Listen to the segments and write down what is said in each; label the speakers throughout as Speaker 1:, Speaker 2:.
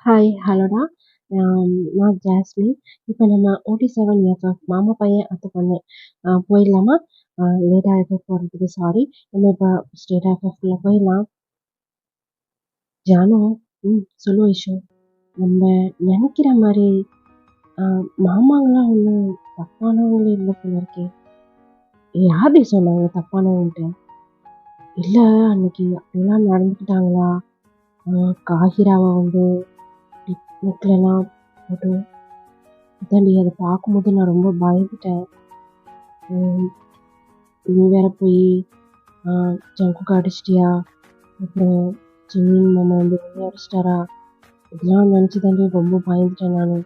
Speaker 1: Hi, ஹலோடா. நான் jasmine. இப்ப நம்ம OT7 எஃப்எஃப் மாமா பையன், அத்தை பொண்ணு போயிடலாமா? லேட் ஆக போறதுக்கு சாரி. நம்ம இப்ப ஸ்ட்ரெயிட்டா எஃப்எஃப்குள்ள போயிடலாம். ஜானு, சொல்லு வைஷு. நம்ம நினைக்கிற மாதிரி மாமாங்களாம் ஒன்றும் தப்பானவங்களே இல்லை போல இருக்கே. யாருடி சொன்னாங்க தப்பானவன்ட்டு? இல்லை, அன்னைக்கு அப்படிலாம் நடந்துக்கிட்டாங்களா? காகிராவை வந்து நெக்லெல்லாம் போட்டு அதான்டி, அதை பார்க்கும்போது நான் ரொம்ப பயந்துட்டேன். நீ வேற போய் ஜங்குக்கு அடிச்சிட்டியா? அப்புறம் ஜிம்மின் மாமா வந்து வெளியே அடிச்சிட்டாரா? இதெல்லாம் நினச்சி தாண்டி ரொம்ப பயந்துட்டேன் நான்.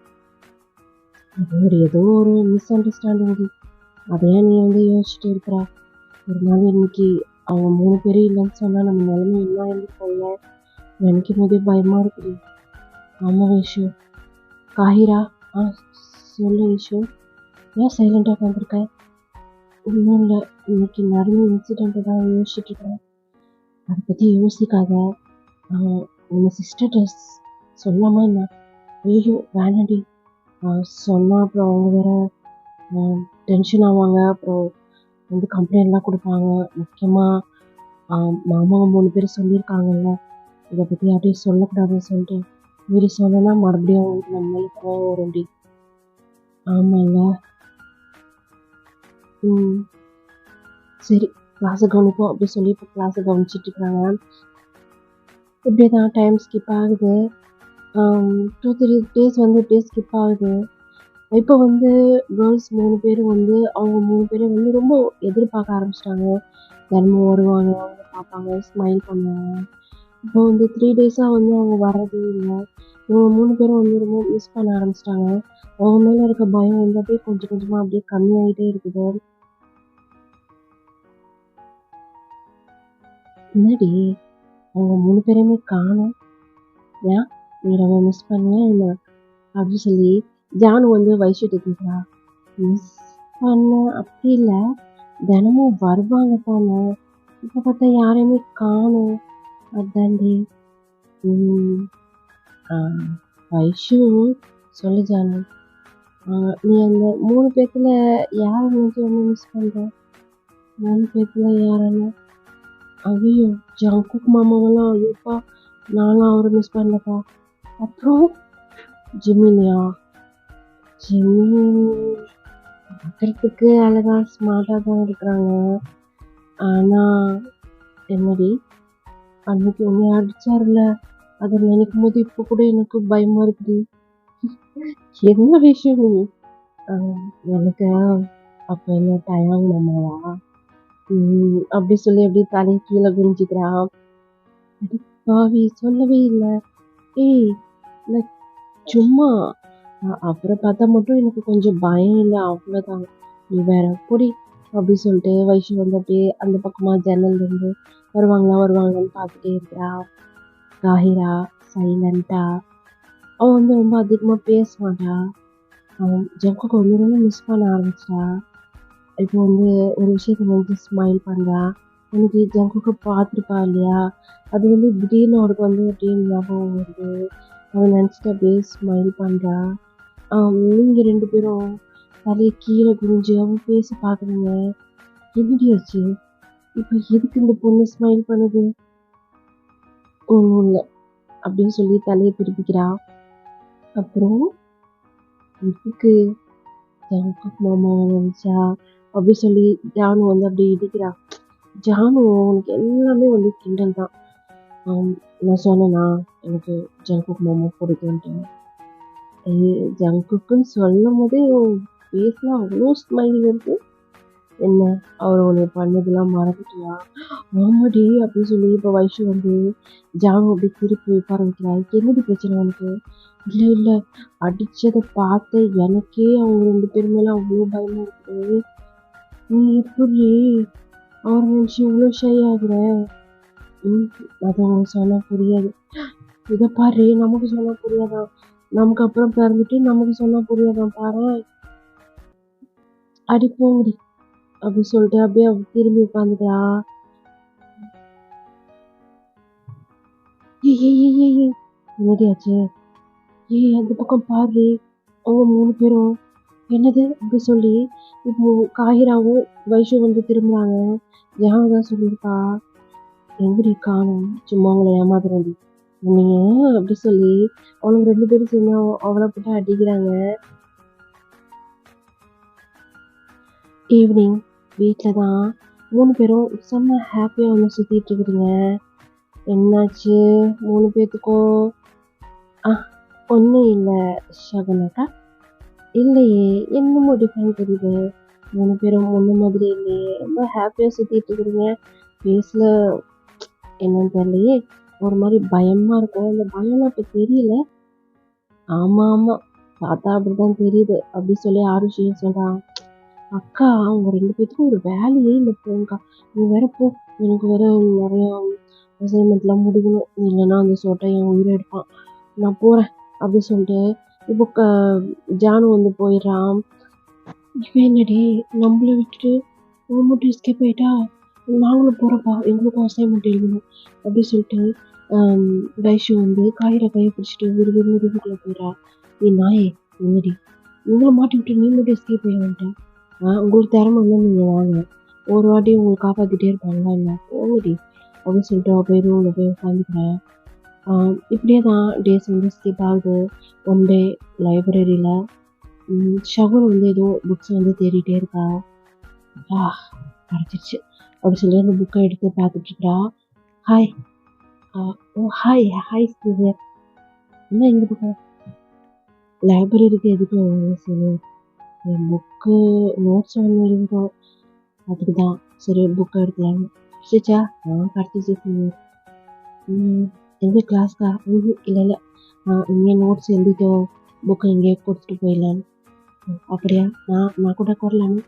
Speaker 1: ஏதோ ஒரு மிஸ் அண்டர்ஸ்டாண்டிங். அதையே நீ வந்து யோசிச்சுட்டு இருக்கிற. ஒரு நாள் இன்னைக்கு அவங்க 3 பேரும் இல்லைன்னு சொன்னால் நம்ம நிலைமை என்ன இருந்து போல நினைக்கும் போதே பயமா இருக்குது. ஆமா வைஷு. காஹிரா, சொல்லு வைஷு. ஏன் சைலண்டாக உட்காந்துருக்க? ஒன்றும் இல்லை, இன்னைக்கு நடந்த இன்சிடெண்ட்டை தான் யோசிச்சுட்டு இருக்கேன். அதை பற்றி யோசிக்காத. நம்ம சிஸ்டர்கிட்ட சொல்லாமா என்ன? ஐயோ வேணாடி. சொன்னால் அப்புறம் அவங்க வேற டென்ஷன் ஆவாங்க. அப்புறம் வந்து கம்ப்ளைண்ட்லாம் கொடுப்பாங்க. முக்கியமாக மாமாவை 3 பேர் சொல்லியிருக்காங்கல்ல, இதை பற்றி யார்ட்டையும் சொல்லக்கூடாதுன்னு சொல்லிட்டு மீறி சொன்னேன்னா மறுபடியும் அவங்களுக்கு நம்ம மேலே கோவம் வரும்டி. ஆமாங்க. சரி, கிளாஸை கவனிப்போம் அப்படி சொல்லி இப்போ கிளாஸை கவனிச்சிட்டு இருக்கிறாங்க. இப்படியே தான் டைம் ஸ்கிப் ஆகுது. 2-3 டேஸ் வந்து இப்படியே ஸ்கிப் ஆகுது. இப்போ வந்து கேர்ள்ஸ் 3 பேரும் வந்து அவங்க 3 பேரும் வந்து ரொம்ப எதிர்பார்க்க ஆரம்பிச்சிட்டாங்க. தினமும் வருவாங்க, அவங்க பார்ப்பாங்க, ஸ்மைல் பண்ணுவாங்க. இப்போ வந்து 3 டேஸாக வந்து அவங்க வர்றதே இல்லை. இவங்க 3 பேரும் வந்து ரொம்ப மிஸ் பண்ண ஆரம்பிச்சிட்டாங்க. அவங்க மேலே இருக்க பயம் வந்து அப்படியே கொஞ்சம் கொஞ்சமாக அப்படியே கம்மியாகிட்டே இருக்குது. முன்னாடி அவங்க 3 பேரையுமே காணும். ஏன் நீ ரொம்ப மிஸ் பண்ணியா என்ன அப்படின்னு சொல்லி ஜானு வந்து வைஷுட்டு கேட்குறா. மிஸ் பண்ண அப்படி இல்லை, தினமும் வருவாங்க தானே, இப்போ பார்த்தா யாரையுமே காணும். அதாண்டி. வைஷு, சொல்லு ஜானு. நீ அந்த 3 பேர்த்துல யாரை வந்து ரொம்ப மிஸ் பண்ணுற? 3 பேர்த்துல யாரன்னா? ஐயோ, ஜங்குக் மாமாவெல்லாம் ஐயோப்பா, நானும் அவரை மிஸ் பண்ணலப்பா. அப்புறம் ஜிமினியா? ஜிமின் பார்க்குறதுக்கு அழகா ஸ்மார்ட்டாக தான் இருக்கிறாங்க. ஆனால் என்னடி, அன்னைக்கு உன்னை அடிச்சாருல, அதை நினைக்கும் போது இப்போ கூட எனக்கு பயமா இருக்குது. என்ன விஷயம் நீ? எனக்கு அப்போ என்ன டயாங் மாமாவா? அப்படி சொல்லி அப்படி தலையை கீழே குனிஞ்சிக்கிறா. பாவி, சொல்லவே இல்லை. ஏய், நான் சும்மா அப்புறம் பார்த்தா மட்டும் எனக்கு கொஞ்சம் பயம் இல்லை, அவ்வளோதான். நீ வேற பொடி அப்படி சொல்லிட்டு வைஷு வந்து அப்படியே அந்த பக்கமாக ஜன்னல்லேருந்து வருவாங்களான்னு பார்த்துட்டே இருக்கிறா. காஹிரா சைலண்டா. அவன் வந்து ரொம்ப அதிகமாக பேச மாட்டா. அவன் ஜங்குக்கு வந்து ரொம்ப மிஸ் பண்ண ஆரம்பிச்சிட்டா. இப்போ வந்து ஒரு விஷயத்த வந்து ஸ்மைல் பண்ணுறா. எனக்கு ஜங்குக்கு பார்த்துருப்பா இல்லையா, அது வந்து திடீர்னு அவருக்கு வந்து அப்படியே ஞாபகம் வருது. அவன் நினச்சிட்டு அப்படியே ஸ்மைல் பண்ணுறா. நீங்கள் 2 பேரும் தலையை கீழே குனிஞ்சு அவன் பேச பார்க்குறீங்க. என்னடி ஆச்சு? இப்போ எதுக்கு இந்த பொண்ணு ஸ்மைல் பண்ணுது? ஒன்றும் இல்லை அப்படின்னு சொல்லி தலையை திருப்பிக்கிறா. அப்புறம் எதுக்கு ஜங்குக் மாமா நினச்சா அப்படி சொல்லி ஜானு வந்து அப்படி இடிக்கிறா. ஜானு, உனக்கு எல்லாமே வந்து கிண்டல் தான். நான் சொன்னேன்னா எனக்கு ஜங்குக் மாமா பிடிக்கும்ட்டு. ஜங்குக்குன்னு சொல்லும் போதே பேசலாம் அவ்வளோ ஸ்மைல் இருக்கு. என்ன, அவர் உன்னை பண்ணதெல்லாம் மறந்துட்டியா? ஆமாடி அப்படின்னு சொல்லி இப்போ வைஷு வந்து ஜானு அப்படி திருப்பி உட்கார வைக்கிறா. என்னடி பிரச்சனை உனக்கு? இல்லை இல்லை, அடித்ததை பார்த்து எனக்கே அவங்க 2 பேர் மேலே அவ்வளோ பயமாக இருக்குது. நீ எப்படி அவர் நினச்சி இவ்வளோ ஷை ஆகுற? அது அவங்களுக்கு சொன்னால் புரியாது. இதை பாரு, நமக்கு சொன்னால் புரியாதான்? நமக்கு அப்புறம் பிறந்துட்டு நமக்கு சொன்னால் புரியாதான் பாரு. அடி போங்கடி அப்படி சொல்லிட்டு அப்படியே திரும்பி உட்காந்துக்கிறா. என்னடியாச்சு? ஏய் அந்த பக்கம் பாரு, அவங்க 3 பேரும். என்னது அப்படி சொல்லி இப்போ காஹிராவும் வைஷு வந்து திரும்புறாங்க. ஜானு தான் சொல்லியிருக்கா, எங்கடி காணோம், சும்மா அவங்கள ஏமாத்துறேன்டி நீங்க அப்படி சொல்லி அவனுங்க 2 பேரும் சேர்ந்து அவளை போட்டு அடிக்கிறாங்க. ஈவினிங் வீட்டில் தான் 3 பேரும் செம்ம ஹாப்பியாக வந்து சுற்றிட்டு இருக்கிறீங்க. என்னாச்சு 3 பேர்த்துக்கும்? ஒன்றும் இல்லை ஷகுனாக்கா. இல்லையே, என்னமோ டிஃப்ரெண்ட் தெரியுது. 3 பேரும் முன்ன மாதிரி இல்லையே, ரொம்ப ஹாப்பியாக சுற்றிட்டு இருக்கிறீங்க. ஃபேஸில் என்னன்னு தெரியலையே, ஒரு மாதிரி பயமாக இருக்கும். அந்த பயம்லாம் இப்போ தெரியல. ஆமாம் ஆமாம், பார்த்தா அப்படிதான் தெரியுது அப்படி சொல்லி ஆருஷியும் சொல்கிறான். அக்கா அவங்க 2 பேத்துக்கும் ஒரு வேலையே இல்லை போங்கக்கா. நீ வேற போ, எனக்கு வேற நிறையா அசைன்மெண்ட்லாம் முடிக்கணும், இல்லைன்னா அந்த சோட்டை என் உயிரை எடுப்பான், நான் போகிறேன் அப்படி சொல்லிட்டு இப்போ ஜானு வந்து போயிடுறான். இவன் என்னடி நம்மள விட்டுட்டு அவன் மட்டும் எஸ்கேப் ஆயிட்டா, நாங்களும் போகிறப்பா, எங்களுக்கும் அசைன்மெண்ட் எழுதணும் அப்படி சொல்லிட்டு வைஷு வந்து காயிற கையை பிடிச்சிட்டு விறுவிறு வீட்டுக்குள்ளே போயிடா. நீ நாயே என்னடி, உங்களை மாட்டி விட்டு நீ மட்டும் எஸ்கேப் ஆகி வந்துட்டேன். உங்களுக்கு திறமை இருந்தால் நீங்கள் வாங்க, ஒரு வாட்டி உங்களை காப்பாற்றிட்டே இருப்பாங்களா இல்லை, போங்கடி அப்படின்னு சொல்லிட்டு அவள் போய் ரூமில் போய் உட்காந்துக்கிறேன். இப்படியே தான் டேஸ் வந்து ஸ்கிப் ஆகுது. ஒன் டே லைப்ரரியில் ஷகுன் வந்து ஏதோ புக்ஸ் வந்து தேடிட்டே இருக்கா. கிடச்சிருச்சு அப்படி சொல்லி அந்த புக்கை எடுத்து பார்த்துட்ருக்கா. ஹாய் ஓ ஹாய் ஹாய் சீனியர், என்ன இந்த புக்கு லைப்ரரிக்கு எதுக்கு சீனியர்? என் புக்கு நோட்ஸ் ஒன்று எழுதுகிறோம், அதுக்கு தான் சரி புக்கை எடுக்கலான்னு. கிடச்சிச்சா? கிடச்சிச்சு சீனியர். எந்த கிளாஸ்க்கா? இல்லை இல்லை, இங்கே நோட்ஸ் எழுதிட்டு புக்கை இங்கே கொடுத்துட்டு போயிடலான்னு. அப்படியா? நான் கூட வரலான்னு.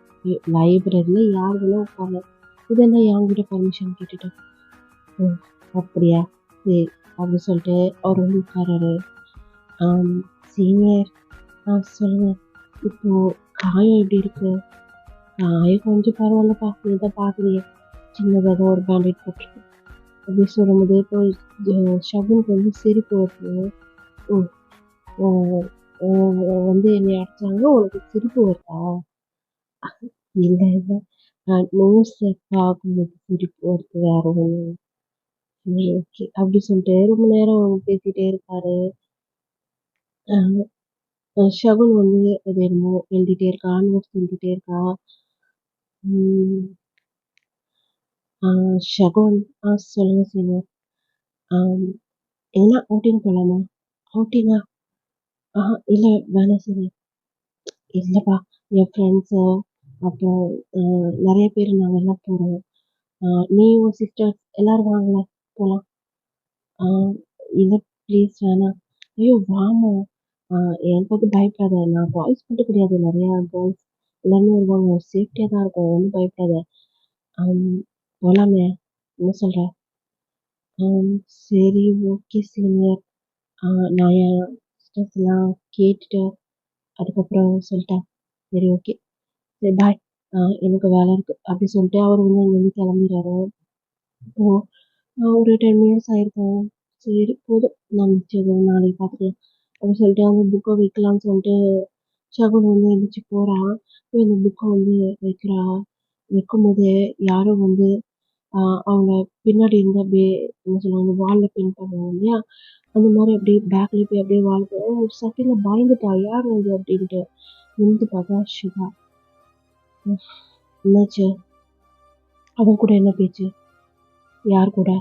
Speaker 1: லைப்ரரியில் யார் வேணால் உட்காரலாம், இதெல்லாம் என்கிட்ட பர்மிஷன் கேட்டுட்டேன். அப்படியா சரி அப்படி சொல்லிட்டு அவர் வந்து உட்காராரு. சீனியர் சொல்லுங்கள், இப்போது காயம் எப்படி இருக்கு? காயம் கொஞ்சம் பரவாயில்லப்பா, நீ தான் பார்க்குறியே, சின்னதாக ஒரு பேண்டேட் போட்டிருக்கு அப்படி சொல்லும்போது இப்போ ஷகுனுக்கு வந்து சிரிப்பு வருது. வந்து என்னை அடிச்சாங்க, உனக்கு சிரிப்பு வருதா? இல்லை இல்லை, நியூஸை பார்க்கும்போது சிரிப்பு வருது, வேற ஒன்று. ஓகே அப்படி சொல்லிட்டு ரொம்ப நேரம் பேசிகிட்டே இருக்காரு. ஷகுன் வந்து அது என்னமோ எழுதிட்டே இருக்கா, நோட்ஸ் எழுதிட்டே இருக்கா. ஷகுன் சொல்லுங்கள் சீனியர், எங்கன்னா அவுட்டிங் போகலாமா? அவுட்டிங்கா? இல்லை வேணாம் சீனியர். இல்லைப்பா, என் ஃப்ரெண்ட்ஸு அப்புறம் நிறைய பேர் நாங்கள் எல்லாம் போகிறோம், நீ உன் சிஸ்டர்ஸ் எல்லோரும் வாங்கல போகலாம். இல்லை ப்ளீஸ் வேணாம். ஐயோ வாமா, என் பார்த்து பயப்படாத, நான் பாய்ஸ் மட்டும் கிடையாது, நிறையா கேர்ள்ஸ் எல்லாருமே வருவாங்க, சேஃப்டியாக தான் இருக்கும், ஒன்றும் பயப்படாத. போகலாமே, என்ன சொல்கிற? சரி ஓகே சீனியர், நான் என் சிஸ்டர்ஸ்லாம் கேட்டுட்டு அதுக்கப்புறம் சொல்லிட்டேன். சரி ஓகே, சரி பாய், எனக்கு வேலை இருக்குது அப்படி சொல்லிட்டு அவர் வந்து இங்கேருந்து கிளம்பிடுறாரு. ஒரு 10 மினிட்ஸ் ஆயிருக்கும். சரி போதும், நான் மிச்சம் நாளைக்கு பார்த்துக்கலாம் அப்படின்னு சொல்லிட்டு அந்த புக்கை வைக்கலான்னு சொல்லிட்டு ஷகுன் வந்து எழுந்திரிச்சு போகிறான். போய் அந்த புக்கை வந்து வைக்கிறா. வைக்கும்போது யாரோ வந்து அவங்க பின்னாடி இருந்து அப்படியே என்ன சொல்லுவாங்க, வாலில் பின் பண்ணுவாங்க இல்லையா, அந்த மாதிரி அப்படியே பேக்லேயே போய் அப்படியே வால் ஒரு செகண்டில் பயந்துட்டா, யார் அது அப்படின்ட்டு. நின்று பார்த்தா சிவா. என்னாச்சு? அவன் கூட என்ன பேச்சு? யார் கூட?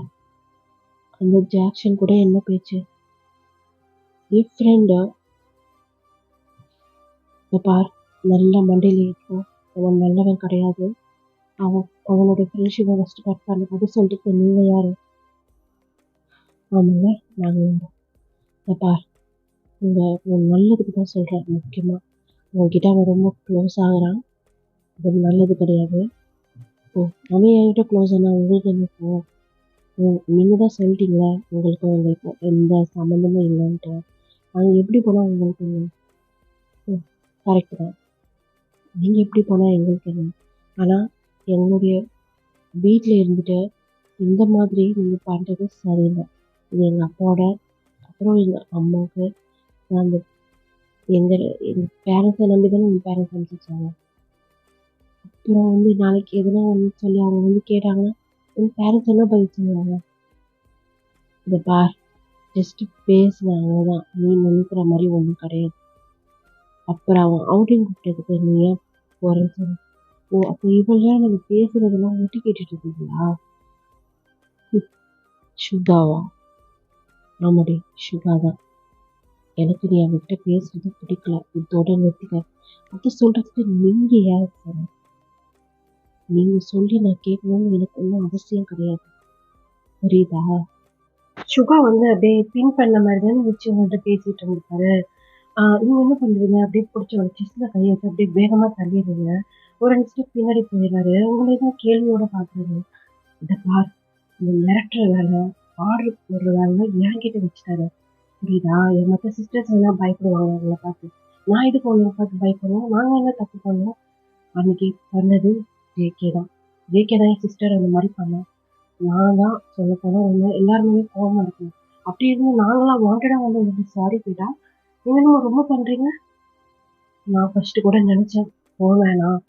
Speaker 1: அந்த ஜாக்சன் கூட என்ன பேச்சு? என் ஃப்ரெண்டு பார், நல்ல மண்டையில் இருக்கும், அவன் நல்லவன் கிடையாது, அவனோட ஃப்ரெண்ட்ஷிப்பை ஃபஸ்ட்டு கட் பண்ண அது சொல்லிட்டு நீங்கள் யார்? ஆமாங்க நாங்கள் பார், உன் நல்லதுக்கு தான் சொல்கிறேன், முக்கியமாக உன்கிட்ட அவன் ரொம்ப க்ளோஸ் ஆகிறான், அது நல்லது கிடையாது. அவன் என்கிட்ட க்ளோஸ் ஆனால் உங்களுக்கு என்ன இருக்கும்? நீங்கள் தான் சொல்லிட்டீங்களே உங்களுக்கு எந்த சம்மந்தமும் இல்லைன்ட்டு, அவங்க எப்படி போனால் உங்களுக்கு என்ன? கரெக்டு தான், நீங்கள் எப்படி போனால் எங்களுக்கு என்ன? ஆனால் எங்களுடைய வீட்டில் இருந்துட்டு இந்த மாதிரி நீங்கள் பண்ணுறது சரியில்லை. இது எங்கள் அப்பாவோட அப்புறம் எங்கள் அம்மாவுக்கு அந்த எங்க எங்க பேரண்ட்ஸை நம்பி தானே உங்க பேரண்ட்ஸ் அனுப்பிச்சாங்க. அப்புறம் நாளைக்கு எதுனா ஒன்று சொல்லி அவங்க கேட்டாங்கன்னா உங்க பேரண்ட்ஸ் என்ன பதில் சொல்லுவாங்க? இந்த பார், ஜஸ்ட் பேசுனேன் அவ்வளோதான், நீ நினைக்கிற மாதிரி ஒன்றும் கிடையாது. அப்புறம் அவன் அவுட்டிங் கூப்பிட்டதுக்கு நீ ஏன் போறேன்னு சொல்லு. ஓ, அப்போ இவ்வளோ நம்ம பேசுறதெல்லாம் ஒட்டி கேட்டுட்டு இருக்கீங்களா? சுகாவா? ஆமாடி, சுகா தான். எனக்கு நீ அவங்ககிட்ட பேசுறது பிடிக்கல, இதோட நிறுத்திக்க. அது சொல்றதுக்கு நீங்க யார் சார்? நீங்க சொல்லி நான் கேட்கணும்னு எனக்கு ஒன்றும் அவசியம் கிடையாது, புரியுதா? சுகா அப்படியே பின் பண்ண மாதிரி தானே வச்சு உங்கள்கிட்ட பேசிட்டு இருந்திருப்பாரு. நீங்க என்ன பண்றீங்க? அப்படியே பிடிச்சி ஒரு செஸ்ல கையை வச்சு அப்படியே வேகமா தள்ளிடுறீங்க. ஒரு 2 ஸ்டெப் பின்னாடி போயிடுறாரு. உங்களை தான் கேள்வியோட பாக்குறாரு. இதை பார், இந்த மிரட்டுற வேலை, ஆர்டர் போடுற வேலை என்கிட்ட வச்சுட்டாரு, புரியுதா? என் மற்ற சிஸ்டர்ஸ் எல்லாம் பயப்படுவாங்க உங்களை பார்த்து. நான் இதுக்கு உங்களை பார்த்து பயப்படணும்? நாங்க என்ன தப்பு பண்ணோம்? அன்னைக்கு பண்ணது ஜேகே தான். ஜேகே தான் என் சிஸ்டர் அந்த மாதிரி பண்ணா. நான் தான் சொல்ல போனா எல்லாருமே கோவமா இருக்கணும். அப்படி இருந்து நாங்களாம் வாண்டடா உங்களுக்கு சாரி கேட்டா நீங்க என்னமோ ரொம்ப பண்றீங்க. நான் ஃபர்ஸ்ட் கூட நினைச்சேன் போவேணாம்,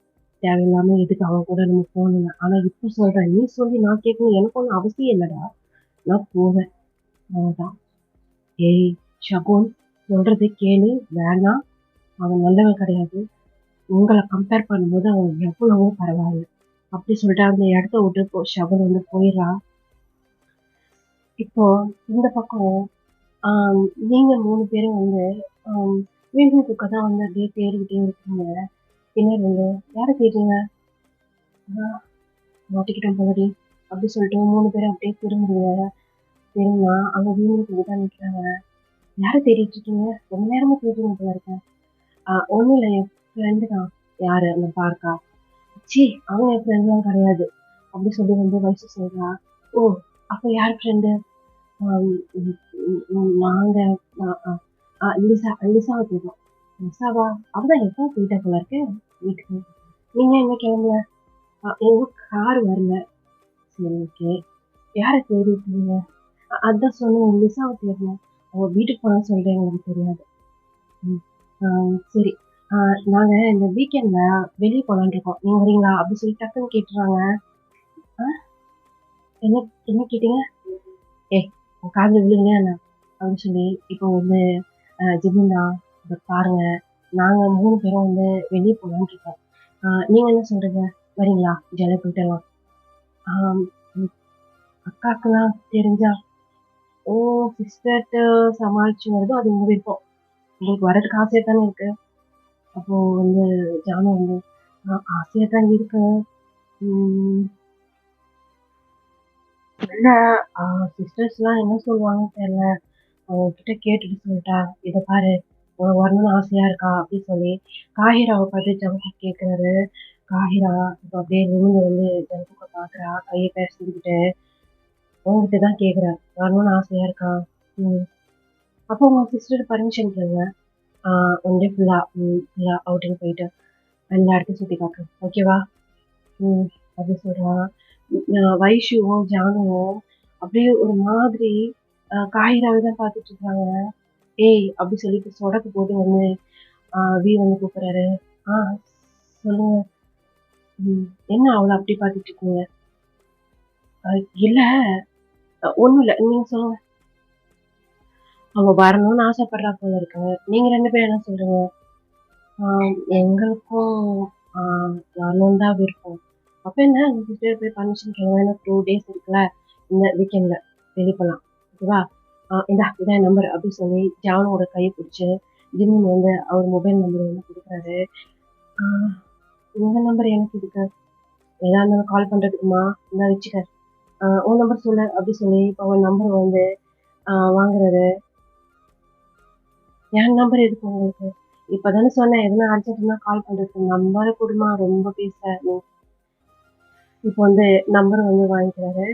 Speaker 1: தேவையில்லாம எதுக்கு அவன் கூட நம்ம போகணும். ஆனா இப்ப சொல்றேன், நீ சொல்லி நான் கேட்கணும் எனக்கு ஒன்றும் அவசியம் இல்லடா. நான் போவேன், அவ்வளவுதான். ஏய் ஷகுன், சொல்றதை கேளு. வேணாம், அவன் நல்லவன் கிடையாது. உங்களை கம்பேர் பண்ணும்போது அவன் எவ்வளவோ பரவாயில்ல. அப்படி சொல்லிட்டு அந்த இடத்த விட்டு ஷகுன் போயிடுறா. இப்போ இந்த பக்கம் நீங்க 3 பேரும் வீண்டும் குக்க தான் அப்படியே தேடிக்கிட்டே இருக்கீங்க. பின்னாடி யாரை தேடுறீங்க? மாட்டிக்கிட்டோம் போலடி அப்படி சொல்லிட்டு 3 பேரும் அப்படியே திரும்புறீங்க. திரும்பினா அங்க வீண்டும் குக்கு தான் நிற்கிறாங்க. யாரை தேடிட்டு இருக்கீங்க? ரொம்ப நேரமா தேடுறீங்க போல இருக்கேன். ஒன்றும் இல்லை, என் ஃப்ரெண்டு தான். யாரு? அந்த பார்க்கா? சி, அவன் என் ஃப்ரெண்ட்லாம் கிடையாது அப்படி சொல்லி வயசு சொல்றா. ஓ, அப்போ யார் ஃப்ரெண்டு? நாங்க லிசா, லிசாவை தேடுறோம். லிசாவா? அவதான் எப்போ போயிட்டா போல இருக்கு வீட்டுக்கு. நீங்க என்ன கிளம்பல? எங்க கார் வரல. சரி, ஓகே. யாரை தேடிட்டு இருக்கீங்க? அதான் சொன்னேன், லிசாவை தேடணும். அவ வீட்டுக்கு போனான்னு சொல்றேன், எங்களுக்கு தெரியாது. சரி, நாங்க இந்த வீக்கெண்ட்ல வெளியே போலான்னு இருக்கோம், நீங்க வரீங்களா? அப்படி சொல்லி டக்குன்னு கேட்டுறாங்க. என்ன என்ன கேட்டீங்க? ஏய், உன் காதுல விழுங்க அப்படின்னு சொல்லி இப்போ ஜிமினா, இதை பாருங்க, நாங்க 3 பேரும் வெளியே போலான்னு இருக்கோம். நீங்க என்ன சொல்றீங்க? வரீங்களா? ஜாலியா போயிட்டு அக்காக்கெல்லாம் தெரிஞ்சா? ஓ, சிஸ்டர்கிட்ட சமாளிச்சு வருதோ அது உங்க விருப்பம். உங்களுக்கு வர்றதுக்கு ஆசையா தானே இருக்கு. அப்போ ஜானு ஆசையா தான் இருக்கு. இல்ல, சிஸ்டர்ஸ்லாம் என்ன சொல்லுவாங்கன்னு தெரியல. அவங்க கிட்ட கேட்டுட்டு சொல்லிட்டா, இதை பாரு, உனக்கு வரணும்னு ஆசையா இருக்கா அப்படின்னு சொல்லி காஹிராவை பார்த்து ஜங்குக் கேட்குறாரு. காஹிரா இப்போ அப்படியே நிமிர்ந்து ஜங்குக்கை பார்க்குறா, கையை பேசிக்கிட்டு. உங்ககிட்ட தான் கேட்குறேன், வரணும்னு ஆசையா இருக்கா? அப்போ உங்க சிஸ்டர் பர்மிஷன் கேளுங்க. ஒன் டே ஃபுல்லாக அவுட்டிங் போயிட்டு எல்லா இடத்தையும் சுற்றி பார்க்குறேன், ஓகேவா? அப்படி சொல்கிறா. வைஷுவும் ஜானுவும் அப்படியே ஒரு மாதிரி காய்கறாவே தான் பார்த்துட்டு இருக்காங்க. ஏய் அப்படி சொல்லிட்டு சொடக்கு போட்டு வீ கூப்பிடுறாரு. சொல்லுங்க. என்ன அவளை அப்படி பார்த்துட்டு இருக்கீங்க? இல்ல, ஒண்ணும் இல்ல, நீங்க சொல்லுங்க. அவங்க வரணும்னு ஆசைப்படுறா போல இருக்கு. நீங்க 2 பேரும் என்ன சொல்றீங்க? எங்களுக்கும் வரணும்னு தான் விருப்பம். அப்ப என்ன, சிஸ்டர் போய் பர்மிஷன் கேளுங்க. 2 டேஸ் இருக்குல்ல, இந்த வீக்கெண்ட்ல வெளியே போகலாம், ஓகேவா? இதான் நம்பர் அப்படின்னு சொல்லி ஜானோட கையை பிடிச்சி ஜிம்மின் அவர் மொபைல் நம்பர் கொடுக்குறாரு. உங்க நம்பர் எனக்கு இருக்கு, ஏதா இருந்தாலும் கால் பண்றதுக்குமா, இந்த வச்சுக்க, உன் நம்பர் சொல்லு அப்படி சொல்லி இப்போ அவன் நம்பர் வாங்குறாரு. என் நம்பர் எதுக்கு உங்களுக்கு? இப்பதானே சொன்னேன், எதுனா அர்ஜென்ட்னா கால் பண்றதுக்கு. நம்பரை கொடுமா, ரொம்ப பேச. இப்போ நம்பர் வாங்கிக்கிறாரு.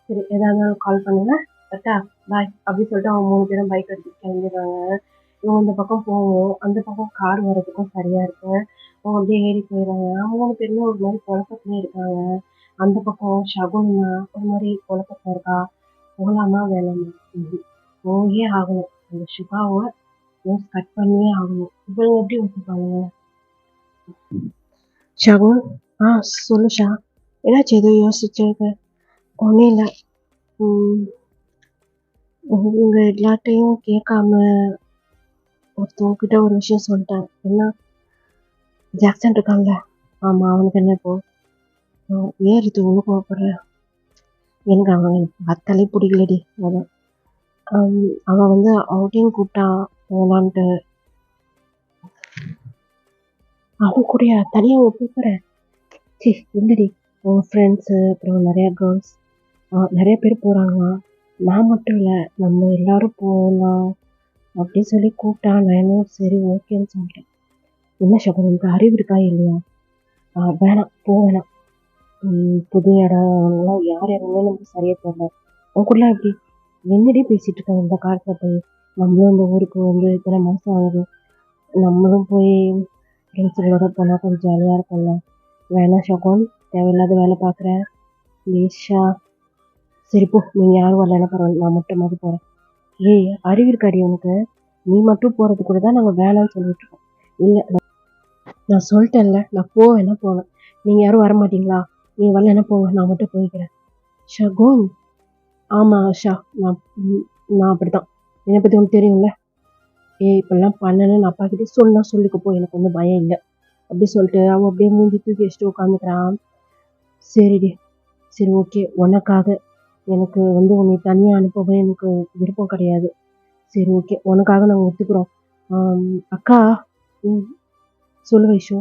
Speaker 1: சரி, எதா இருந்தாலும் கால் பண்ணுங்க, கரெக்டா? பாய் அப்படி சொல்லிட்டு அவங்க 3 பேரும் பைக் எடுத்துட்டு கிளம்பிடுறாங்க. இவங்க இந்த பக்கம் போவோம், அந்த பக்கம் கார் வர்றதுக்கும் சரியா இருக்கு. அவங்க அப்படியே ஏறி போயிடுறாங்க. 3 பேருமே ஒரு மாதிரி குழப்பத்திலே இருக்காங்க. அந்த பக்கம் ஷகுன்னா ஒரு மாதிரி குழப்பத்துல இருக்கா. போகலாமா வேணாமா? போயே ஆகணும். அந்த சுகாவை நியூஸ் கட் பண்ணியே ஆகணும். இவங்க எப்படி ஒத்துப்பாங்க? ஷகுன், சொல்லு ஷா. என்னாச்சு ஏதோ யோசிச்சிருக்க? ஒன்றும் இல்லை. உங்க எல்லார்ட்டையும் கேட்காம ஒருத்தவங்கிட்ட ஒரு விஷயம் சொல்லிட்டேன். என்ன? ஜாக்சன் இருக்கான்ல? ஆமாம், அவனுக்கு என்ன இப்போ? ஏன் இது ஒன்று கோவப்படுற? எனக்கு அவன் பார்த்தாலே பிடிக்கலடி. அதான் அவன் வந்து அவுட்டிங் கூப்பிட்டான் போகலான்ட்டு. அவன் கூடயா தனியாக ஒப்புக்கிறேன்? இல்லடி, உங்கள் ஃப்ரெண்ட்ஸு அப்புறம் நிறையா கேர்ள்ஸ் நிறைய பேர் போகிறாங்க. நான் மட்டும் இல்லை, நம்ம எல்லாரும் போகலாம் அப்படின்னு சொல்லி கூப்பிட்டா. நான் என்ன சரி ஓகேன்னு சொல்லிட்டேன். என்ன ஷகுன், உனக்கு அறிவு இருக்கா இல்லையா? வேணாம், வேணாம். புது இடம்லாம் யார் இறங்குமே நமக்கு சரியாக தெரியல. அவன் கூட எப்படி என்னடி பேசிகிட்டு இருக்காங்க இந்த காலத்தில் போய்? நம்மளும் இந்த ஊருக்கு வந்து இத்தனை மாதம் ஆகுது. நம்மளும் போய் ஃப்ரெண்ட்ஸுகளோட போனால் கொஞ்சம் ஜாலியாக இருக்கும்ல. வேணாம் ஷகுன், தேவையில்லாத வேலை பார்க்குற லேஷா. சரி போ, நீங்கள் யாரும் வரலன்னா பரவாயில்ல, நான் மட்டும் மாதிரி போகிறேன். ஏய், அறிவு இருக்காடி உனக்கு? நீ மட்டும் போகிறது கூட தான் நாங்கள் வேணான்னு சொல்லிட்டு இருக்கோம். இல்லை, நான் சொல்லிட்டேன்ல, நான் போவேன். நீங்கள் யாரும் வர மாட்டீங்களா? நீ வரலன்னா போங்க, நான் மட்டும் போய்க்கிறேன். ஷகுன். ஆமாம் ஷா, நான் அப்படித்தான். என்னை பற்றி உனக்கு தெரியும்ல. இப்பெல்லாம் பண்ணணும்னு அப்பா கிட்டே சொல்லிக்க போ, எனக்கு ஒன்றும் பயம் இல்லை அப்படி சொல்லிட்டு அவன் அப்படியே மூஞ்சி தூக்கி வச்சுட்டு உட்காந்துக்கிறான். சரிடி, சரி ஓகே. உனக்காக எனக்கு வந்து உன்னை தனியாக அனுப்பவே எனக்கு விருப்பம் கிடையாது. சரி ஓகே, உனக்காக நாங்கள் ஒத்துக்கிறோம். அக்கா, சொல்லு வைஷு.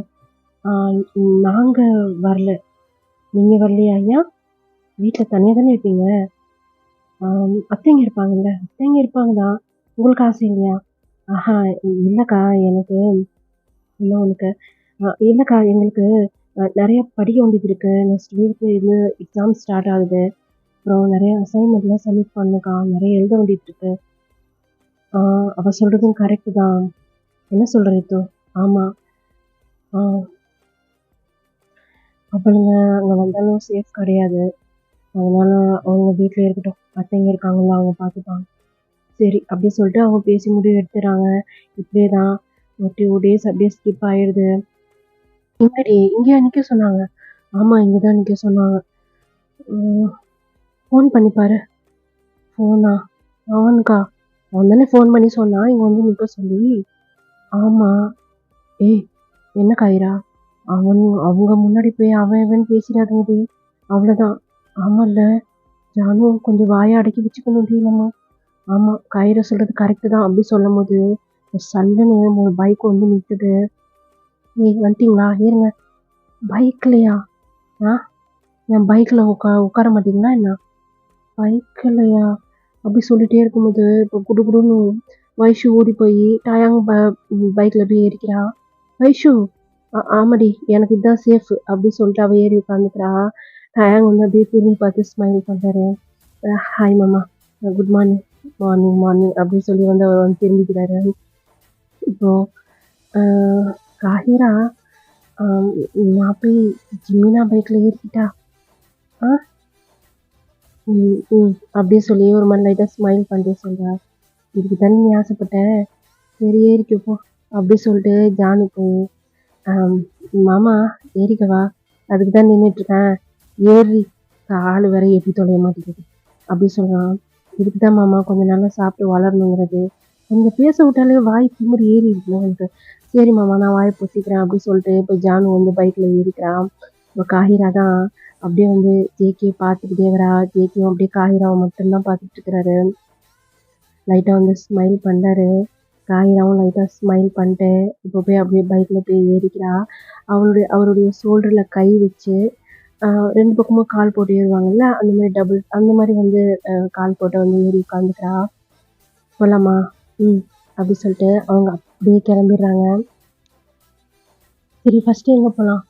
Speaker 1: நாங்கள் வரல. நீங்கள் வரலையா? ஐயா, வீட்டில் தனியாக தானே இருப்பீங்க? அத்தைங்க இருப்பாங்கல்ல? அத்தைங்க இருப்பாங்க தான். உங்களுக்கு ஆசை இல்லையா? இல்லைக்கா, எனக்கு இல்லை உனக்கு இல்லைக்கா, எங்களுக்கு நிறைய படிக்க வேண்டியது இருக்குது. நெக்ஸ்ட் வீக்கு இது எக்ஸாம் ஸ்டார்ட் ஆகுது. அப்புறம் நிறைய அசைன்மெண்ட்லாம் சப்மிட் பண்ணுக்கா, நிறைய எழுத வேண்டியது இருக்கு. அவள் சொல்கிறதும் கரெக்டு தான். என்ன சொல்கிற இப்போ? ஆமாம், அவளுங்க அங்கே வந்தாலும் சேஃப் கிடையாது. அதனால் அவங்க வீட்டில் இருக்கட்டும். அத்தைங்க இருக்காங்களா, அவங்க பார்த்துப்பாங்க. சரி அப்படி சொல்லிட்டு அவங்க பேசி முடிவு எடுத்துறாங்க. இப்படியே தான் ஒரு 2 டேஸ் அப்படியே ஸ்கிப் ஆயிடுது. இங்கே நிற்க சொன்னாங்க. ஆமாம், இங்கே தான் நிற்க சொன்னாங்க. ஃபோன் பண்ணிப்பாரு. ஃபோனா? அவனுக்கா? அவன் தானே ஃபோன் பண்ணி சொன்னான் இங்கே வந்து நிற்க சொல்லி. ஆமாம். என்ன காயிரா? அவங்க முன்னாடி போய் அவன் பேசிடாதீங்கடி, அவ்வளோதான். ஆமாம்ல ஜானு, கொஞ்சம் வாயை அடக்கி வச்சுக்கணும்டி நம்ம. ஆமாம், காயிரா சொல்கிறது கரெக்டு தான். அப்படி சொல்லும் போது சல்லுன்னு ஒரு பைக் வந்து நிற்குது. வந்துட்டீங்களா? ஏறுங்க. பைக்லையா? என் பைக்கில் உட்கார மாட்டீங்களா என்ன? பைக்கிலையா? அப்படி சொல்லிகிட்டே இருக்கும்போது இப்போ குடுகுடுன்னு வைஷு ஓடி போய் டயாங் பைக்கில் போய் ஏறிக்கிறா. வைஷு, ஆமாடி, எனக்கு இதுதான் சேஃப் அப்படி சொல்லிட்டு அவள் ஏறி உட்காந்துக்கிறா. டயாங் வந்து அப்படியே திரும்பி பார்த்து ஸ்மைல் பண்ணுறாரு. ஹாய் மாமா, குட் மார்னிங். மார்னிங் அப்படின்னு சொல்லி வந்து அவர் வந்து திரும்பிக்கிறாரு. இப்போது காஹிரா, நான் போய் ஜிமினா பைக்கில் ஏறிக்கிட்டா? அப்படியே சொல்லி ஒரு மாதிரி லைட்டாக ஸ்மைல் பண்ணிட்டு சொல்கிறா. இதுக்கு தானே நீ ஆசைப்பட்ட, சரி ஏறிக்கப்போ அப்படி சொல்லிட்டு ஜானு போய் மாமா ஏறிக்கவா, அதுக்கு தான் நின்றுட்டுருக்கேன், ஏறி ஆள் வேற ஏற்றி தொலைய மாட்டேங்குது அப்படி சொல்கிறான். இதுக்கு தான் மாமா கொஞ்சம் நல்லா சாப்பிட்டு வளரணுங்கிறது. கொஞ்சம் பேச விட்டாலே வாய் திமிரு ஏறி இருக்கும் எனக்கு. சரி மாமா, நான் வாயை பொசிக்கிறேன் அப்படி சொல்லிட்டு இப்போ ஜானு வந்து பைக்கில் ஏறிக்கிறான். இப்போ காஹிரா தான் அப்படியே வந்து ஜேகே பார்த்துக்கிட்டே வரா. ஜேகேவும் அப்படியே காஹிராவை மட்டும்தான் பார்த்துட்டு இருக்கிறாரு. லைட்டாக வந்து ஸ்மைல் பண்ணாரு. காஹிராவும் லைட்டாக ஸ்மைல் பண்ணிட்டு இப்போ போய் அப்படியே பைக்கில் போய் ஏறிக்கிறா. அவருடைய ஷோல்டரில் கை வச்சு 2 பக்கமும் கால் போட்டு ஏறுவாங்கல்ல, அந்த மாதிரி டபுள் அந்த மாதிரி வந்து கால் போட்டு வந்து ஏறி உட்காந்துக்கிறா. போகலாமா? அப்படி சொல்லிட்டு அவங்க அப்படியே கிளம்பிடுறாங்க. சரி, ஃபஸ்ட்டு எங்கே போகலாம்?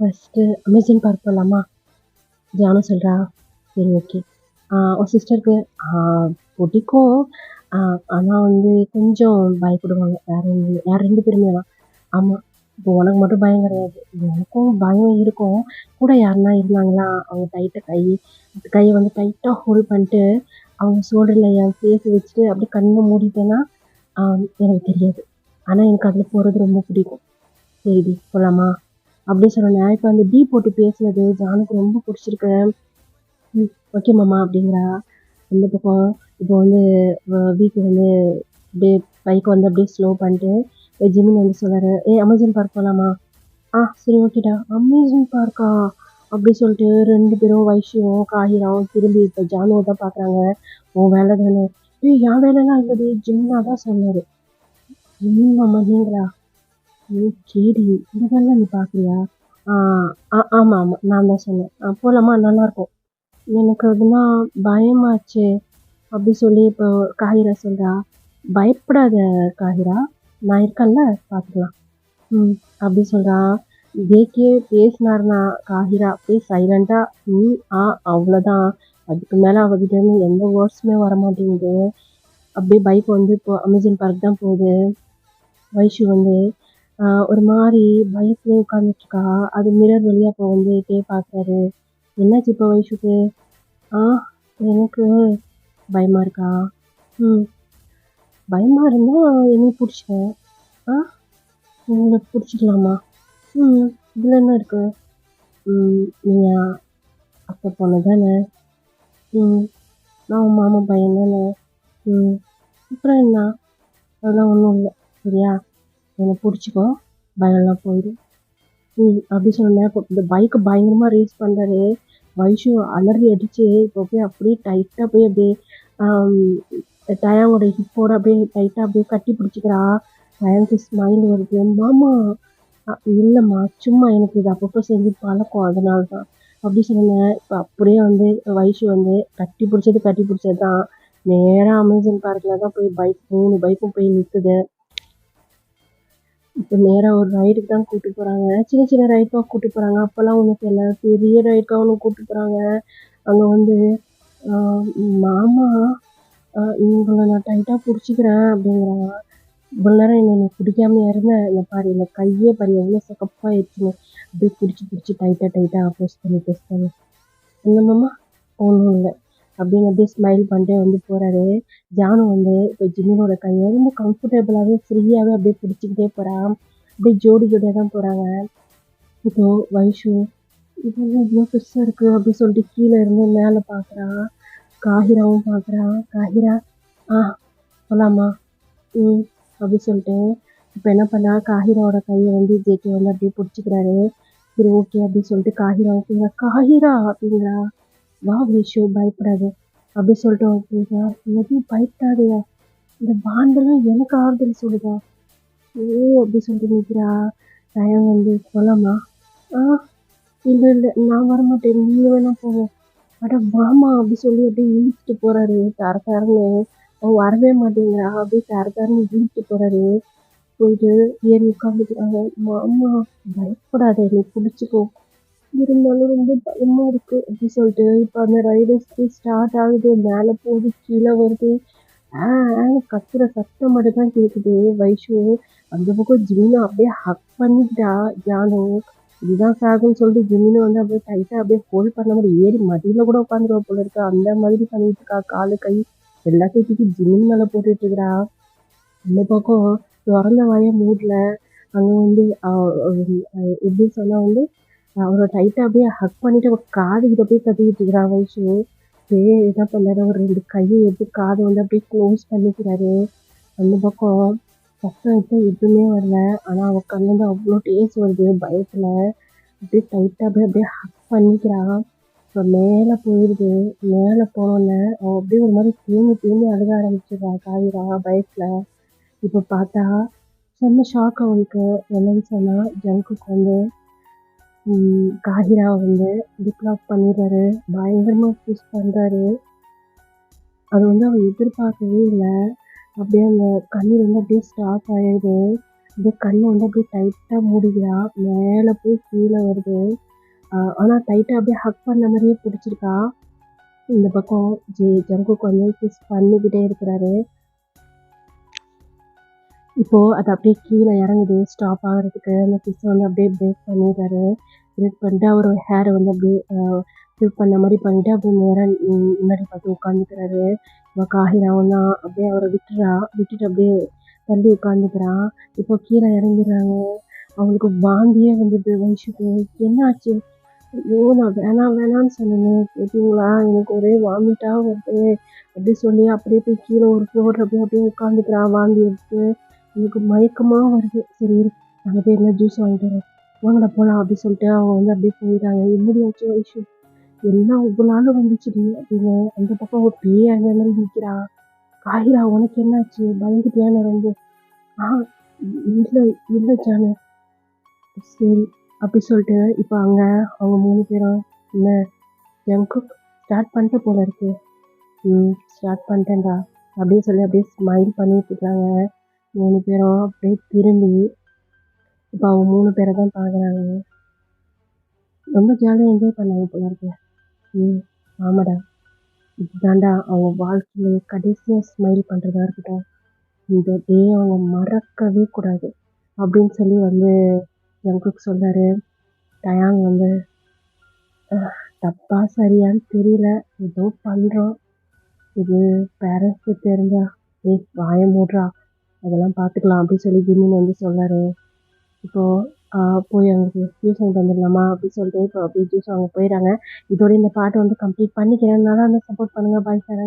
Speaker 1: ஃபஸ்ட்டு அமேசான் பார்க் போகலாமா? ஜானு சொல்கிறா. சரி ஓகே. உன் சிஸ்டருக்கு பிடிக்கும், ஆனால் வந்து கொஞ்சம் பயப்படுவாங்க. யார் 2 பேருமே தான். ஆமாம், இப்போ உனக்கு மட்டும் பயம் கிடையாது, எனக்கும் பயம் இருக்கும். கூட யாருன்னா இருந்தாங்களா, அவங்க கையை வந்து டைட்டாக ஹோல்ட் பண்ணிட்டு அவங்க ஷோல்டரில் என் ஃபேஸ் வச்சுட்டு அப்படியே கண்ணை மூடிட்டேன்னா எனக்கு தெரியாது. ஆனா எனக்கு அதில போறது ரொம்ப பிடிக்கும். சரிடி போலாமா? அப்படின்னு சொன்னோனே, இப்ப அந்த டீ போட்டு பேசுனது ஜானுக்கு ரொம்ப புடிச்சிருக்கு. ஓகே மாமா அப்படிங்கிறா. அந்த பக்கம் இப்போ வந்து வீட்டுக்கு வந்து அப்படியே பைக் வந்து அப்படியே ஸ்லோ பண்ணிட்டு ஜிமின் வந்து சொல்றாரு, அமேசான் பார்க் போலாமா? சரி ஓகேடா. அமேசான் பார்க்கா? அப்படி சொல்லிட்டு 2 பேரும் வைஷுவும், காஹிராவும் திரும்பி இப்ப ஜானுவ தான் பார்க்குறாங்க. உன் வேலை தானே. என் வேலைலாம் இல்லடி. ஜிமின் அதான் சொன்னாரு. ஜிமின் மாமா நீங்களா? கேடி இந்த வேலைலாம் நீ பார்க்குறியா? ஆ ஆமா, ஆமா. நான் தான் சொன்னேன். போலாமா? நல்லாருக்கும். எனக்கு அதுதான் பயமாச்சே! அப்படி சொல்லி இப்போ காஹிரா சொல்றா. பயப்படாத காஹிரா. நான் இருக்கேன்ல பார்த்துக்கலாம். அப்படி சொல்றா. ஜேகே பேசினாருன்னா காஹிரா அப்படியே சைலண்டா அவ்வளோதான். அதுக்கு மேல அவகிட்டேருந்து எந்த வேர்ட்ஸுமே வரமாட்டேங்குது. அப்படியே பைக் வந்து இப்போ அமேசான் பார்க் தான் போகுது. வைஷு வந்து ஒரு மாரி பயத்திலே உட்காந்துட்டுருக்கா. அது மிரர் வழியா அப்போ வந்து பார்க்குறாரு. என்னாச்சு இப்போ வைஷுக்கு? ஆ எனக்கு பயமா இருக்கா? ம். பயமா இருந்தா என்னைய புடிச்சுக்க. ஆ உங்கள புடிச்சுக்கலாமா? இதுல என்ன இருக்கு? நீங்க அத்தை பொண்ணு தானே? ம். நான் உன் மாமா பையன் தானே? ம். அப்புறம் என்ன? அதெல்லாம் ஒண்ணும் இல்ல. சரியா? என்ன புடிச்சுக்கோ. பயம்லாம் போயிடும். அப்படி சொன்னேன். இப்போ இந்த பைக்க பயங்கரமா ரேஸ் பண்றாரு. வைஷு அலறி அடிச்சு இப்போ போய் அப்படியே டைட்டா போய் அப்படியே ஆம், டயாவோட ஹிப்போட அப்படியே டைட்டா அப்படியே கட்டி பிடிச்சிக்கிறா. டயானுக்கு ஸ்மைல் வருது. மாமா இல்லைம்மா சும்மா எனக்கு இது அப்பப்போ செஞ்சு பழக்கம் அதனால தான் அப்படி சொன்னேன். இப்போ அப்படியே வந்து வைஷு வந்து கட்டி பிடிச்சது தான். நேராக அமேசான் பார்க்கில் தான் போய் 3 பைக்கும் போய் நிற்குது. இப்போ நேரா ஒரு ரைடுக்கு தான் கூட்டிட்டு போறாங்க. சின்ன சின்ன ரைடுக்கா கூட்டிட்டு போறாங்க. அப்போலாம் ஒண்ணும் தெரியல. பெரிய ரைடுக்கா ஒண்ணு கூட்டிட்டு போறாங்க. அங்க வந்து ஆ மாமா உங்கள நான் டைட்டா புடிச்சுக்கிறேன் அப்படிங்கிறாங்க. இவ்வளோ நேரம் என்ன நீ பிடிக்காமயா இருந்த? இங்க பாரு இந்த கையே பாரு எவ்வளோ சிகப்பாயிடுச்சுன்னு. அப்படியே பிடிச்சு டைட்டா ப்ரெஸ் பண்ணி. என்ன மாமா? ஒண்ணும் இல்ல. அப்படின்னு அப்படியே ஸ்மைல் பண்ணிட்டே வந்து போறாரு. ஜானு வந்து இப்போ ஜிமினோட கையை ரொம்ப கம்ஃபர்டபுளாவே ஃப்ரீயாவே அப்படியே பிடிச்சுக்கிட்டே போறா. அப்படியே ஜோடியா தான் போறாங்க. இப்போ வைஷு இதெல்லாம் இவ்வளோ பெருசா இருக்கு அப்படின்னு சொல்லிட்டு கீழே இருந்து மேலே பார்க்குறா. காஹிராவும் பார்க்குறா. காஹிரா ஆ போலாமா? அப்படி சொல்லிட்டு இப்போ என்ன பண்ணா காஹிராவோட கையை வந்து ஜேகே வந்து அப்படியே பிடிச்சிக்கிறாரு. சரி ஓகே அப்படின்னு சொல்லிட்டு காஹிராவும் கேட்குறா. காஹிரா அப்படிங்கிறா. வா வைஷு பயப்படாத அப்படி சொல்லிட்டு அவன் கேட்குறா. எதுவும் பயப்படாதயா. இந்த பாண்டெல்லாம் எனக்கு ஆறுதல் சொல்லுதா. அப்படி சொல்லிட்டு நிற்கிறா. டயம் வந்து போலாமா? ஆ இல்ல நான் வரமாட்டேன். நீங்க வேணா போங்க. அட வாம்மா அப்படி சொல்லி அப்படியே இழுத்துட்டு போறாரு. தரன்னு அவன் வரவே மாட்டேங்கிறா. அப்படியே தரன்னு இழுத்துட்டு போறாரு. போயிட்டு ஏறி உட்காந்துக்கிறாங்க. மாமா பயப்படாத நீ பிடிச்சிக்கோ. இருந்தாலும் ரொம்ப பயமா இருக்கு அப்படி சொல்லிட்டு இப்போ அந்த ரைடர்ஸ்க்கு ஸ்டார்ட் ஆகுது. மேலே போகுது கீழே வருது. கத்துற சத்தம் மட்டும் தான் கேட்குது. வைஷு அந்த பக்கம் ஜிமினை அப்படியே ஹக் பண்ணிக்கிட்டா ஜானு. இதுதான் சாகுன்னு சொல்லிட்டு ஜிமினை வந்து அப்படியே டைட்டா அப்படியே ஹோல்ட் பண்ண மாதிரி ஏறி மடியில கூட உட்காந்துருவா போல இருக்கு. அந்த மாதிரி பண்ணிட்டு இருக்கா. காலு கை எல்லாத்தையும் தூக்கி ஜிமின் மேல போட்டுட்டு இருக்கிறா. அந்த பக்கம் திறந்த வாய மூடல. அங்க வந்து எப்படி சொன்னா வந்து அவரை டைட்டா அப்படியே ஹக் பண்ணிட்டு அவ காது கிட்ட போய் கத்திக்கிட்டு இருக்கிறா வைஷு. என்ன பண்ணாரு ஒரு 2 கையை எடுத்து காதை வந்து அப்படியே க்ளோஸ் பண்ணிக்கிறாரு. அந்த பக்கம் சத்தம் எதுவுமே வரல. ஆனா அவ கண்ணுல அவ்வளோ டேஸ் வருது பயத்துல. அப்படியே டைட்டா அப்படியே ஹக் பண்ணிக்கிறா. இப்போ மேலே போயிடுது. மேலே போனோடனே அவ அப்படியே ஒரு மாதிரி தேம்பி அழுக ஆரம்பிச்சிடுறா காவிரா பயத்துல. இப்போ பார்த்தா செம்ம ஷாக் அவளுக்கு. என்னன்னு சொன்னா ஜங்குக்கு வந்து காஹிரா வந்து லிப் லாக் பண்ணிடுறாரு. பயங்கரமா கிஸ் பண்றாரு. அது வந்து அவ எதிர்பார்க்கவே இல்லை. அப்படியே அந்த கண்ணீர் வந்து அப்படியே ஸ்டாப் ஆயிடுது. அப்படியே கண்ணை வந்து அப்படியே டைட்டா மூடிக்கிறா. மேலே போய் கீழே வருது. ஆனா டைட்டா அப்படியே ஹக் பண்ண மாதிரியே பிடிச்சிருக்கா. இந்த பக்கம் ஜங்குக்கு வந்து கிஸ் பண்ணிக்கிட்டே இருக்கிறாரு. இப்போ அது அப்படியே கீழே இறங்குது ஸ்டாப் ஆகுறதுக்கு. அந்த கிஸ்ஸை வந்து அப்படியே பிரேக் பண்ணிடுறாரு. பிரேக் பண்ணிட்டு அவர் ஹேரை வந்து அப்படியே ஃபில் பண்ண மாதிரி பண்ணிட்டு அப்படியே நேராக முன்னாடி பார்த்து உட்காந்துக்கிறாரு. காஹிராவும் தான் அப்படியே அவரை விட்டுட்டு அப்படியே தள்ளி உட்காந்துக்கிறான். இப்போ கீழே இறங்கிடுறாங்க. அவங்களுக்கு வாந்தியே வந்துடுது வைஷுக்கு. என்னாச்சு? ஐயோ! நான் வேணாம் வேணான்னு சொன்னேனே கேட்டீங்களா? எனக்கு ஒரே வாமிட்டா வருது. அப்படி சொல்லி அப்படியே போய் கீழே ஒரு ஃப்ளோர்ல போய் அப்படியே உட்காந்துக்கிறான் வாந்தி எடுத்து. எனக்கு மயக்கமா வருது. சரி இரு, நாங்கள் போய் என்ன ஜூஸ் வாங்கிட்டு வரோம். வாங்கடா போலாம் அப்படி சொல்லிட்டு அவங்க வந்து அப்படியே போயிடுறாங்க. என்னடி ஆச்சு வைஷு? எல்லாம் உங்களால வந்துச்சுடி அப்படின்னு அந்த பக்கம் ஒரு பேய் அந்த மாதிரி நிற்கிறா. காயிரா உனக்கு என்னாச்சு? பயந்துட்டியான ரொம்ப? ஆ இல்லை இல்லை ஜானு. சரி அப்படி சொல்லிட்டு இப்போ அங்கே அவங்க 3 பேரும் என்ன ஜங்குக் ஸ்டார்ட் பண்ணிட்ட போல இருக்கு. ஸ்டார்ட் பண்ணிட்டேன்டா அப்படின்னு சொல்லி அப்படியே ஸ்மைல் பண்ணிட்டு இருக்காங்க 3 பேரும். அப்படியே திரும்பி இப்போ அவங்க 3 பேரை தான் பார்க்குறாங்க. ரொம்ப ஜாலியாக என்ஜாய் பண்ணாங்க போல இருக்கு. ஆமாடா, இதுதான்டா அவங்க வாழ்க்கையில கடைசியாக ஸ்மைல் பண்ணுறதா இருக்கட்டும். இந்த டே அவங்க மறக்கவே கூடாது அப்படின்னு சொல்லி வந்து ஜங்குக் சொல்றாரு. டயாங் வந்து தப்பா சரியான்னு தெரியல, ஏதோ பண்ணுறோம், இது பேரண்ட்ஸுக்கு தெரிஞ்சா வாய மூடுறா, அதெல்லாம் பார்த்துக்கலாம் அப்படின்னு சொல்லி ஜிம்மின் வந்து சொன்னார். இப்போது போய் அங்கே ஜூஸ் வாங்கிட்டு வந்துடலாமா அப்படின்னு சொல்லிட்டு இப்போ அப்படியே ஜூஸ் வாங்க போயிடுறாங்க. இதோட இந்த பாட்டை வந்து கம்ப்ளீட் பண்ணிக்கிறேன். நல்லா வந்து சப்போர்ட் பண்ணுங்கள். Bye sir.